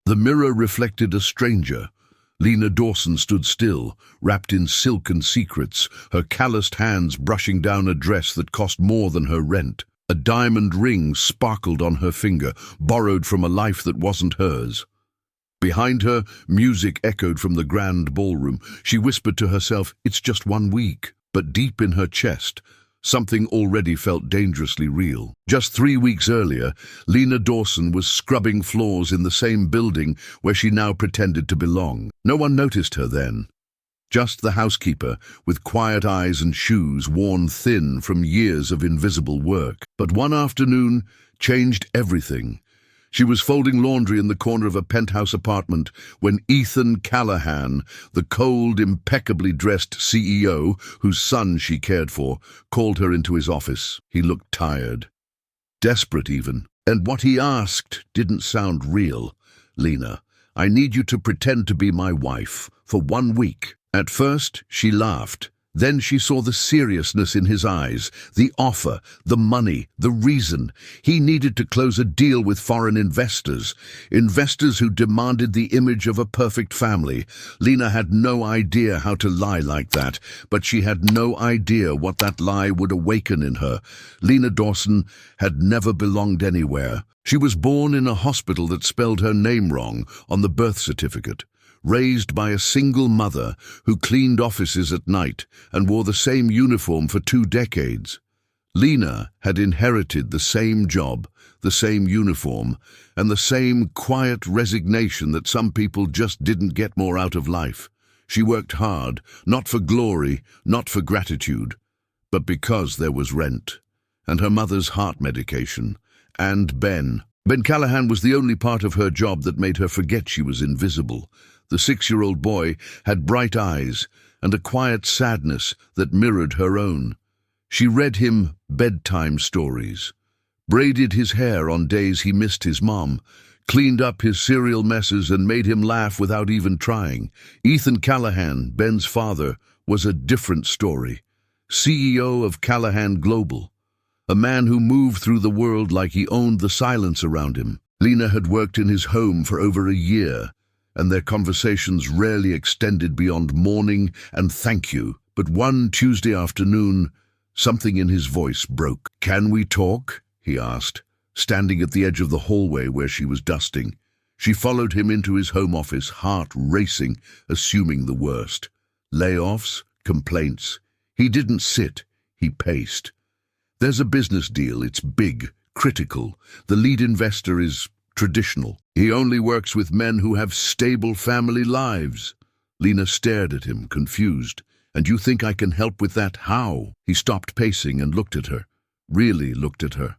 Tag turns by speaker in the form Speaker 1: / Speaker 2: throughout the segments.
Speaker 1: The mirror reflected a stranger. Lena Dawson stood still, wrapped in silken secrets, her calloused hands brushing down a dress that cost more than her rent. A diamond ring sparkled on her finger, borrowed from a life that wasn't hers. Behind her, music echoed from the grand ballroom. She whispered to herself, "It's just 1 week." But deep in her chest, something already felt dangerously real. Just 3 weeks earlier, Lena Dawson was scrubbing floors in the same building where she now pretended to belong. No one noticed her then. Just the housekeeper, with quiet eyes and shoes worn thin from years of invisible work. But one afternoon changed everything. She was folding laundry in the corner of a penthouse apartment when Ethan Callahan, the cold, impeccably dressed CEO whose son she cared for, called her into his office. He looked tired, desperate even, and what he asked didn't sound real. "Lena, I need you to pretend to be my wife for 1 week." At first, she laughed. Then she saw the seriousness in his eyes, the offer, the money, the reason. He needed to close a deal with foreign investors who demanded the image of a perfect family. Lena had no idea how to lie like that, but she had no idea what that lie would awaken in her. Lena Dawson had never belonged anywhere. She was born in a hospital that spelled her name wrong on the birth certificate. Raised by a single mother who cleaned offices at night and wore the same uniform for 2 decades. Lena had inherited the same job, the same uniform, and the same quiet resignation that some people just didn't get more out of life. She worked hard, not for glory, not for gratitude, but because there was rent, and her mother's heart medication, and Ben. Ben Callahan was the only part of her job that made her forget she was invisible. The 6-year-old boy had bright eyes and a quiet sadness that mirrored her own. She read him bedtime stories, braided his hair on days he missed his mom, cleaned up his cereal messes and made him laugh without even trying. Ethan Callahan, Ben's father, was a different story. CEO of Callahan Global, a man who moved through the world like he owned the silence around him. Lena had worked in his home for over a year, and their conversations rarely extended beyond morning and thank you. But one Tuesday afternoon, something in his voice broke. "Can we talk?" he asked, standing at the edge of the hallway where she was dusting. She followed him into his home office, heart racing, assuming the worst. Layoffs, complaints. He didn't sit, he paced. "There's a business deal, it's big, critical. The lead investor is traditional. He only works with men who have stable family lives." Lena stared at him, confused. "And you think I can help with that? How?" He stopped pacing and looked at her, really looked at her.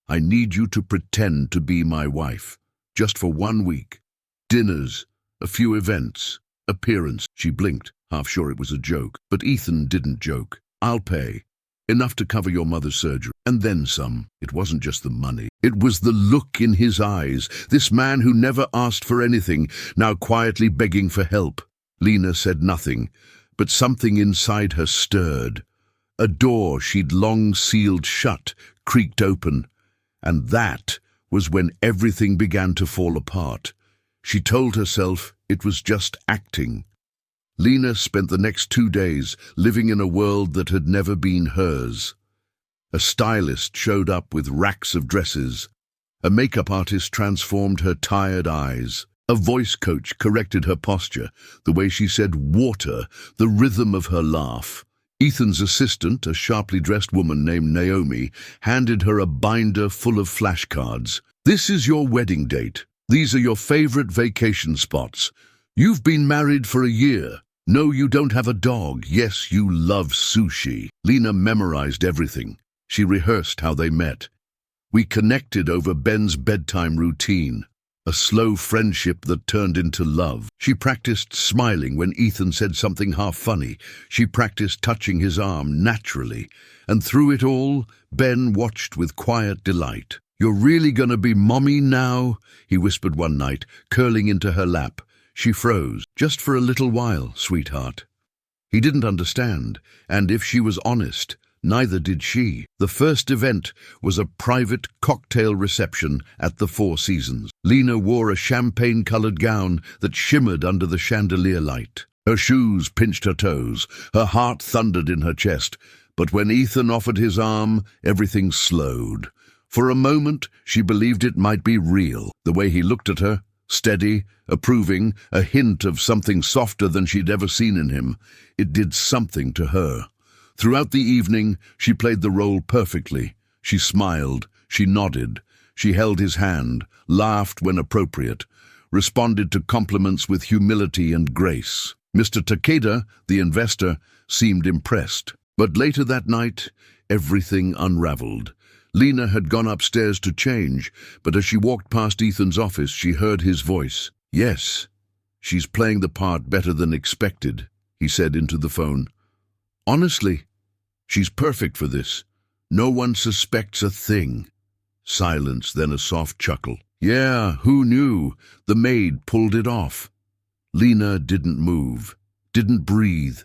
Speaker 1: "I need you to pretend to be my wife, just for 1 week. Dinners, a few events, appearance." She blinked, half sure it was a joke. But Ethan didn't joke. "I'll pay. Enough to cover your mother's surgery, and then some." It wasn't just the money. It was the look in his eyes. This man who never asked for anything, now quietly begging for help. Lena said nothing, but something inside her stirred. A door she'd long sealed shut creaked open, and that was when everything began to fall apart. She told herself it was just acting. Lena spent the next 2 days living in a world that had never been hers. A stylist showed up with racks of dresses. A makeup artist transformed her tired eyes. A voice coach corrected her posture, the way she said water, the rhythm of her laugh. Ethan's assistant, a sharply dressed woman named Naomi, handed her a binder full of flashcards. "This is your wedding date. These are your favorite vacation spots. You've been married for a year. No, you don't have a dog. Yes, you love sushi." Lena memorized everything. She rehearsed how they met. We connected over Ben's bedtime routine, a slow friendship that turned into love. She practiced smiling when Ethan said something half funny. She practiced touching his arm naturally. And through it all, Ben watched with quiet delight. "You're really gonna be mommy now?" he whispered one night, curling into her lap. She froze. "Just for a little while, sweetheart." He didn't understand, and if she was honest, Neither did she. The first event was a private cocktail reception at the Four Seasons. Lena wore a champagne-colored gown that shimmered under the chandelier light. Her shoes pinched her toes. Her heart thundered in her chest. But when Ethan offered his arm, everything slowed. For a moment, she believed it might be real. The way he looked at her, steady, approving, a hint of something softer than she'd ever seen in him. It did something to her. Throughout the evening, she played the role perfectly. She smiled, she nodded, she held his hand, laughed when appropriate, responded to compliments with humility and grace. Mr. Takeda, the investor, seemed impressed. But later that night, everything unraveled. Lena had gone upstairs to change, but as she walked past Ethan's office, she heard his voice. "Yes, she's playing the part better than expected," he said into the phone. "Honestly, she's perfect for this. No one suspects a thing." Silence, then a soft chuckle. "Yeah, who knew? The maid pulled it off." Lena didn't move, didn't breathe.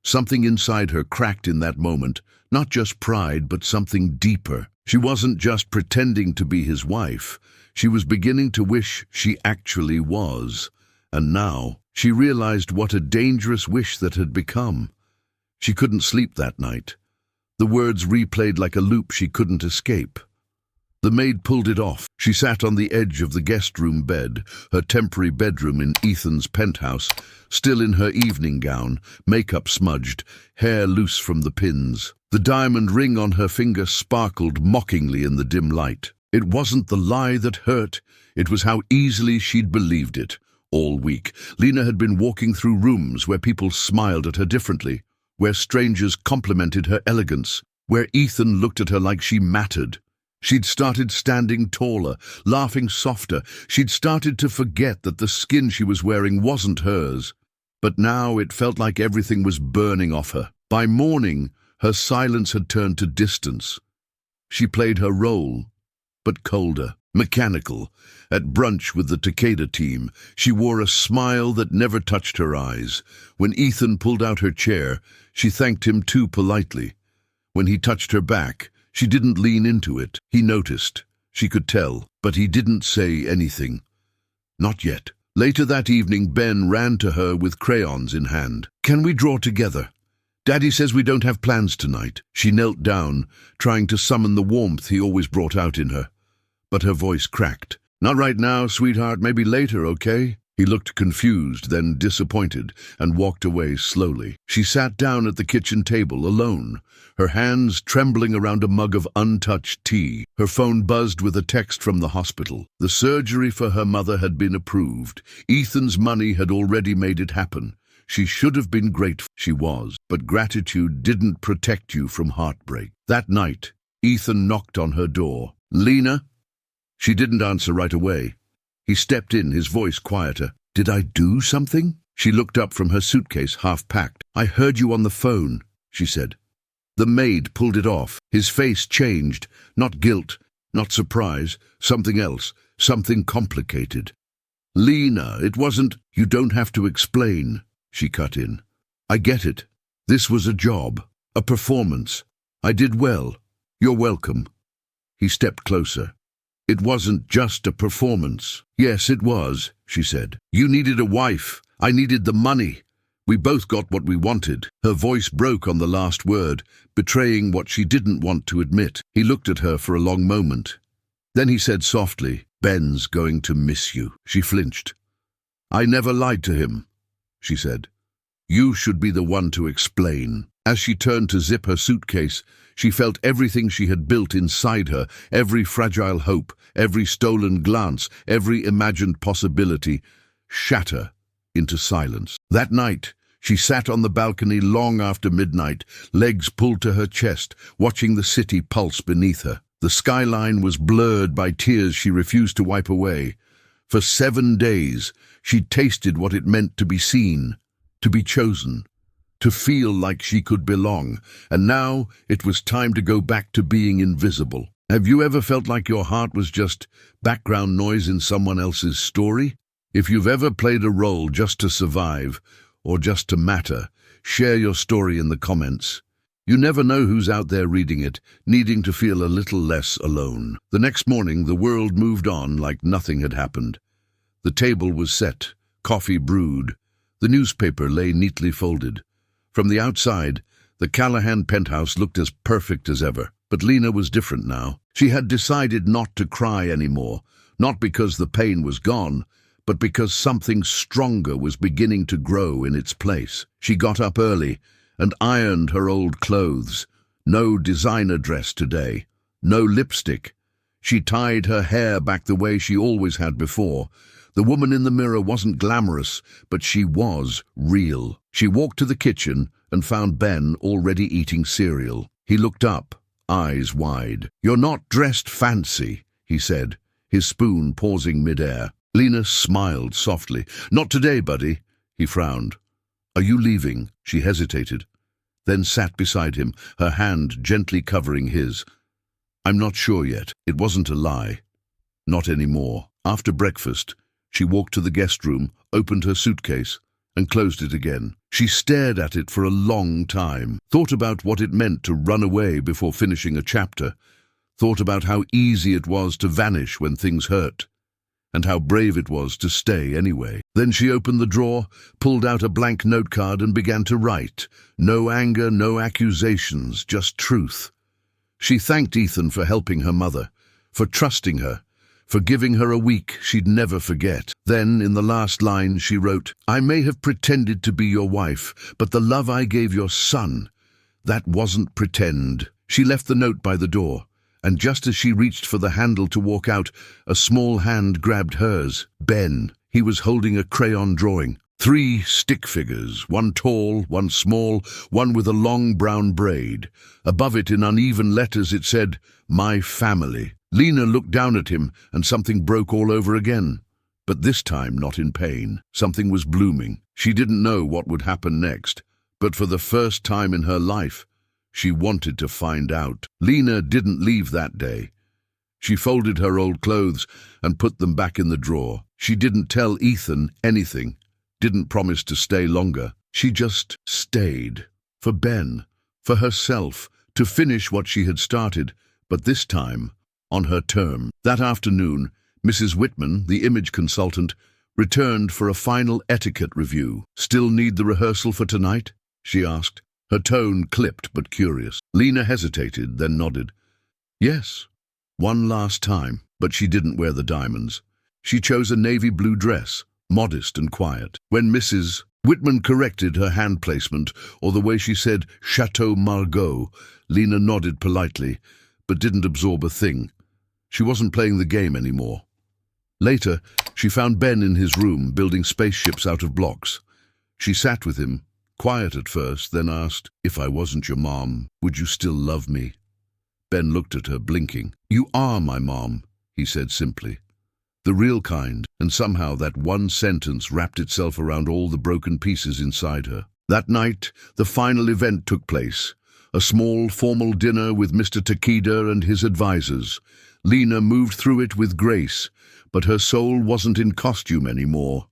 Speaker 1: Something inside her cracked in that moment, not just pride, but something deeper. She wasn't just pretending to be his wife. She was beginning to wish she actually was. And now she realized what a dangerous wish that had become. She couldn't sleep that night. The words replayed like a loop she couldn't escape. The maid pulled it off. She sat on the edge of the guest room bed, her temporary bedroom in Ethan's penthouse, still in her evening gown, makeup smudged, hair loose from the pins. The diamond ring on her finger sparkled mockingly in the dim light. It wasn't the lie that hurt, it was how easily she'd believed it. All week, Lena had been walking through rooms where people smiled at her differently, where strangers complimented her elegance, where Ethan looked at her like she mattered. She'd started standing taller, laughing softer. She'd started to forget that the skin she was wearing wasn't hers. But now it felt like everything was burning off her. By morning, her silence had turned to distance. She played her role, but colder, mechanical. At brunch with the Takeda team, she wore a smile that never touched her eyes. When Ethan pulled out her chair, she thanked him too politely. When he touched her back, she didn't lean into it. He noticed. She could tell, but he didn't say anything. Not yet. Later that evening, Ben ran to her with crayons in hand. "Can we draw together? Daddy says we don't have plans tonight." She knelt down, trying to summon the warmth he always brought out in her. But her voice cracked. "Not right now, sweetheart, maybe later, okay?" He looked confused, then disappointed, and walked away slowly. She sat down at the kitchen table, alone, her hands trembling around a mug of untouched tea. Her phone buzzed with a text from the hospital. The surgery for her mother had been approved. Ethan's money had already made it happen. She should have been grateful. She was. But gratitude didn't protect you from heartbreak. That night, Ethan knocked on her door. "Lena?" She didn't answer right away. He stepped in, his voice quieter. "Did I do something?" She looked up from her suitcase, half-packed. "I heard you on the phone," she said. The maid pulled it off. His face changed. Not guilt, not surprise, something else, something complicated. "Lena, it wasn't—" "You don't have to explain," she cut in. "I get it. This was a job, a performance. I did well. You're welcome." He stepped closer. "It wasn't just a performance." "Yes, it was," she said. "You needed a wife. I needed the money. We both got what we wanted." Her voice broke on the last word, betraying what she didn't want to admit. He looked at her for a long moment. Then he said softly, "Ben's going to miss you." She flinched. "I never lied to him," she said. "You should be the one to explain." As she turned to zip her suitcase, she felt everything she had built inside her, every fragile hope, every stolen glance, every imagined possibility, shatter into silence. That night, she sat on the balcony long after midnight, legs pulled to her chest, watching the city pulse beneath her. The skyline was blurred by tears she refused to wipe away. For 7 days, she'd tasted what it meant to be seen, to be chosen, to feel like she could belong, and now it was time to go back to being invisible. Have you ever felt like your heart was just background noise in someone else's story? If you've ever played a role just to survive, or just to matter, share your story in the comments. You never know who's out there reading it, needing to feel a little less alone. The next morning, the world moved on like nothing had happened. The table was set, coffee brewed. The newspaper lay neatly folded. From the outside, the Callahan penthouse looked as perfect as ever. But Lena was different now. She had decided not to cry anymore, not because the pain was gone, but because something stronger was beginning to grow in its place. She got up early and ironed her old clothes. No designer dress today, no lipstick. She tied her hair back the way she always had before. The woman in the mirror wasn't glamorous, but she was real. She walked to the kitchen and found Ben already eating cereal. He looked up, eyes wide. "You're not dressed fancy," he said, his spoon pausing midair. Lena smiled softly. "Not today, buddy," he frowned. "Are you leaving?" She hesitated, then sat beside him, her hand gently covering his. "I'm not sure yet." It wasn't a lie. Not anymore. After breakfast, she walked to the guest room, opened her suitcase, and closed it again. She stared at it for a long time, thought about what it meant to run away before finishing a chapter, thought about how easy it was to vanish when things hurt, and how brave it was to stay anyway. Then she opened the drawer, pulled out a blank note card and began to write. No anger, no accusations, just truth. She thanked Ethan for helping her mother, for trusting her, for giving her a week she'd never forget. Then, in the last line, she wrote, "I may have pretended to be your wife, but the love I gave your son, that wasn't pretend." She left the note by the door, and just as she reached for the handle to walk out, a small hand grabbed hers. Ben. He was holding a crayon drawing. 3 stick figures, one tall, one small, one with a long brown braid. Above it, in uneven letters, it said, "My family." Lena looked down at him, and something broke all over again. But this time not in pain. Something was blooming. She didn't know what would happen next, but for the first time in her life, she wanted to find out. Lena didn't leave that day. She folded her old clothes and put them back in the drawer. She didn't tell Ethan anything, didn't promise to stay longer. She just stayed. For Ben, for herself, to finish what she had started, but this time on her term. That afternoon, Mrs. Whitman, the image consultant, returned for a final etiquette review. "Still need the rehearsal for tonight?" she asked, her tone clipped but curious. Lena hesitated, then nodded. "Yes, one last time." But she didn't wear the diamonds. She chose a navy blue dress, modest and quiet. When Mrs. Whitman corrected her hand placement, or the way she said Chateau Margaux, Lena nodded politely, but didn't absorb a thing. She wasn't playing the game anymore. Later, she found Ben in his room, building spaceships out of blocks. She sat with him, quiet at first, then asked, "If I wasn't your mom, would you still love me?" Ben looked at her, blinking. "You are my mom," he said simply. The real kind, and somehow that one sentence wrapped itself around all the broken pieces inside her. That night, the final event took place. A small, formal dinner with Mr. Takeda and his advisors. Lena moved through it with grace, but her soul wasn't in costume anymore.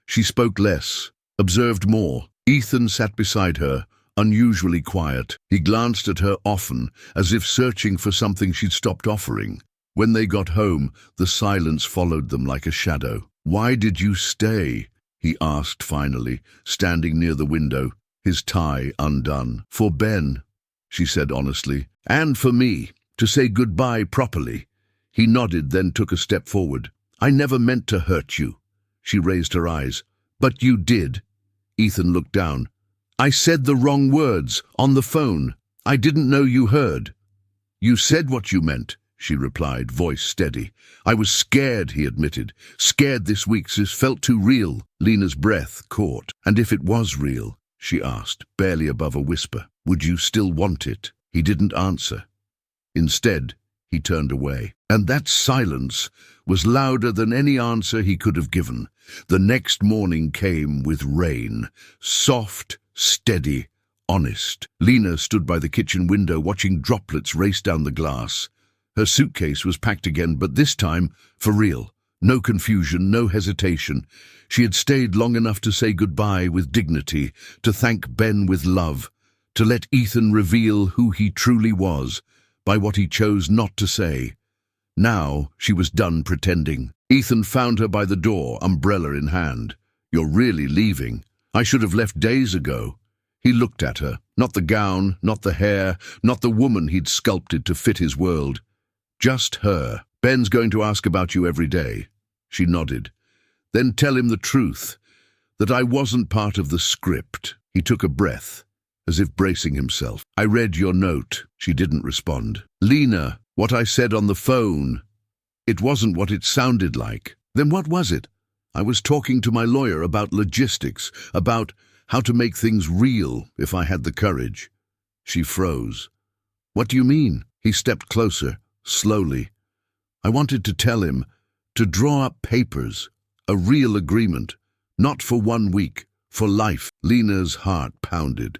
Speaker 1: She spoke less, observed more. Ethan sat beside her, unusually quiet. He glanced at her often, as if searching for something she'd stopped offering. When they got home, the silence followed them like a shadow. "Why did you stay?" he asked finally, standing near the window, his tie undone. "For Ben," she said honestly, "and for me, to say goodbye properly." He nodded, then took a step forward. "I never meant to hurt you." She raised her eyes. "But you did." Ethan looked down. "I said the wrong words, on the phone. I didn't know you heard." "You said what you meant," she replied, voice steady. "I was scared," he admitted. "Scared this week, sis, felt too real." Lena's breath caught. "And if it was real," she asked, barely above a whisper, "would you still want it?" He didn't answer. Instead, he turned away. And that silence was louder than any answer he could have given. The next morning came with rain. Soft, steady, honest. Lena stood by the kitchen window watching droplets race down the glass. Her suitcase was packed again, but this time for real. No confusion, no hesitation. She had stayed long enough to say goodbye with dignity, to thank Ben with love, to let Ethan reveal who he truly was by what he chose not to say. Now she was done pretending. Ethan found her by the door, umbrella in hand. "You're really leaving? I should have left days ago." He looked at her, not the gown, not the hair, not the woman he'd sculpted to fit his world. Just her. "Ben's going to ask about you every day." She nodded. "Then tell him the truth, that I wasn't part of the script." He took a breath, as if bracing himself. "I read your note." She didn't respond. "Lena, what I said on the phone, it wasn't what it sounded like." "Then what was it?" "I was talking to my lawyer about logistics, about how to make things real if I had the courage." She froze. "What do you mean?" He stepped closer, slowly. "I wanted to tell him, to draw up papers, a real agreement, not for 1 week, for life." Lena's heart pounded.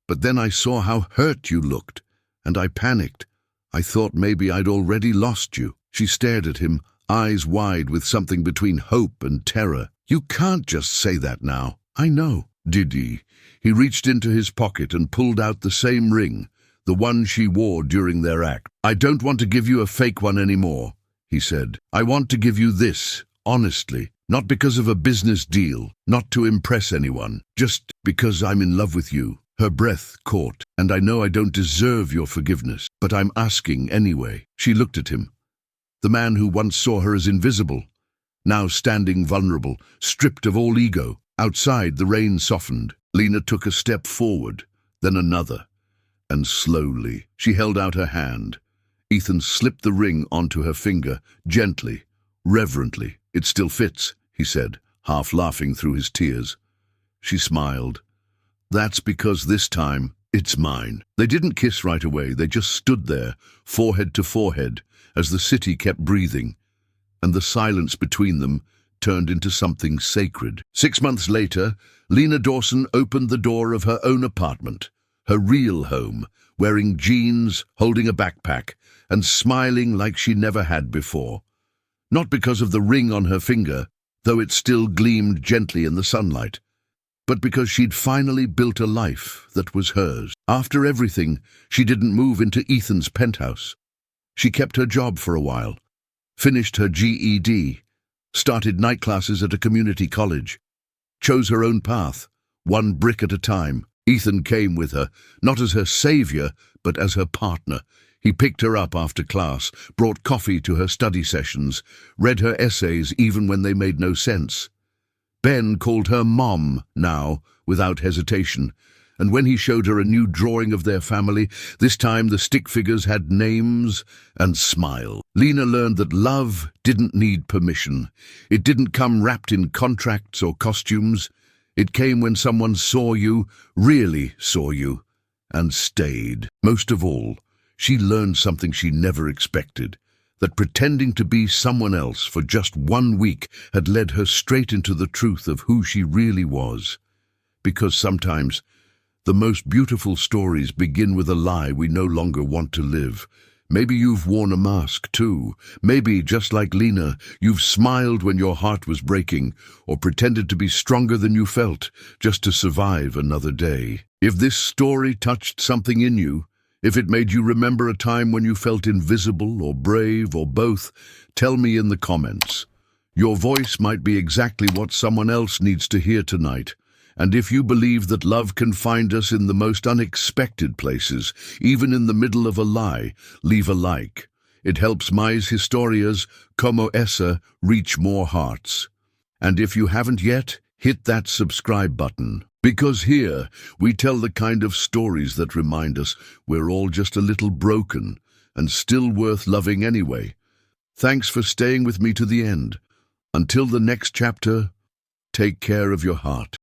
Speaker 1: "But then I saw how hurt you looked, and I panicked. I thought maybe I'd already lost you." She stared at him, eyes wide with something between hope and terror. "You can't just say that now." "I know." "Did he?" He reached into his pocket and pulled out the same ring, the one she wore during their act. "I don't want to give you a fake one anymore," he said. "I want to give you this, honestly, not because of a business deal, not to impress anyone, just because I'm in love with you." Her breath caught. "And I know I don't deserve your forgiveness, but I'm asking anyway." She looked at him. The man who once saw her as invisible, now standing vulnerable, stripped of all ego. Outside, the rain softened. Lena took a step forward, then another, and slowly she held out her hand. Ethan slipped the ring onto her finger, gently, reverently. "It still fits," he said, half laughing through his tears. She smiled. "That's because this time, it's mine." They didn't kiss right away. They just stood there, forehead to forehead, as the city kept breathing, and the silence between them turned into something sacred. 6 months later, Lena Dawson opened the door of her own apartment, her real home, wearing jeans, holding a backpack, and smiling like she never had before. Not because of the ring on her finger, though it still gleamed gently in the sunlight, but because she'd finally built a life that was hers. After everything, she didn't move into Ethan's penthouse. She kept her job for a while, finished her GED, started night classes at a community college, chose her own path, one brick at a time. Ethan came with her, not as her savior, but as her partner. He picked her up after class, brought coffee to her study sessions, read her essays even when they made no sense. Ben called her Mom now, without hesitation, and when he showed her a new drawing of their family, this time the stick figures had names and smiled. Lena learned that love didn't need permission. It didn't come wrapped in contracts or costumes. It came when someone saw you, really saw you, and stayed. Most of all, she learned something she never expected, that pretending to be someone else for just 1 week had led her straight into the truth of who she really was. Because sometimes the most beautiful stories begin with a lie we no longer want to live. Maybe you've worn a mask too. Maybe, just like Lena, you've smiled when your heart was breaking, or pretended to be stronger than you felt, just to survive another day. If this story touched something in you, if it made you remember a time when you felt invisible or brave or both, tell me in the comments. Your voice might be exactly what someone else needs to hear tonight. And if you believe that love can find us in the most unexpected places, even in the middle of a lie, leave a like. It helps mais historias como essa reach more hearts. And if you haven't yet, hit that subscribe button. Because here, we tell the kind of stories that remind us we're all just a little broken and still worth loving anyway. Thanks for staying with me to the end. Until the next chapter, take care of your heart.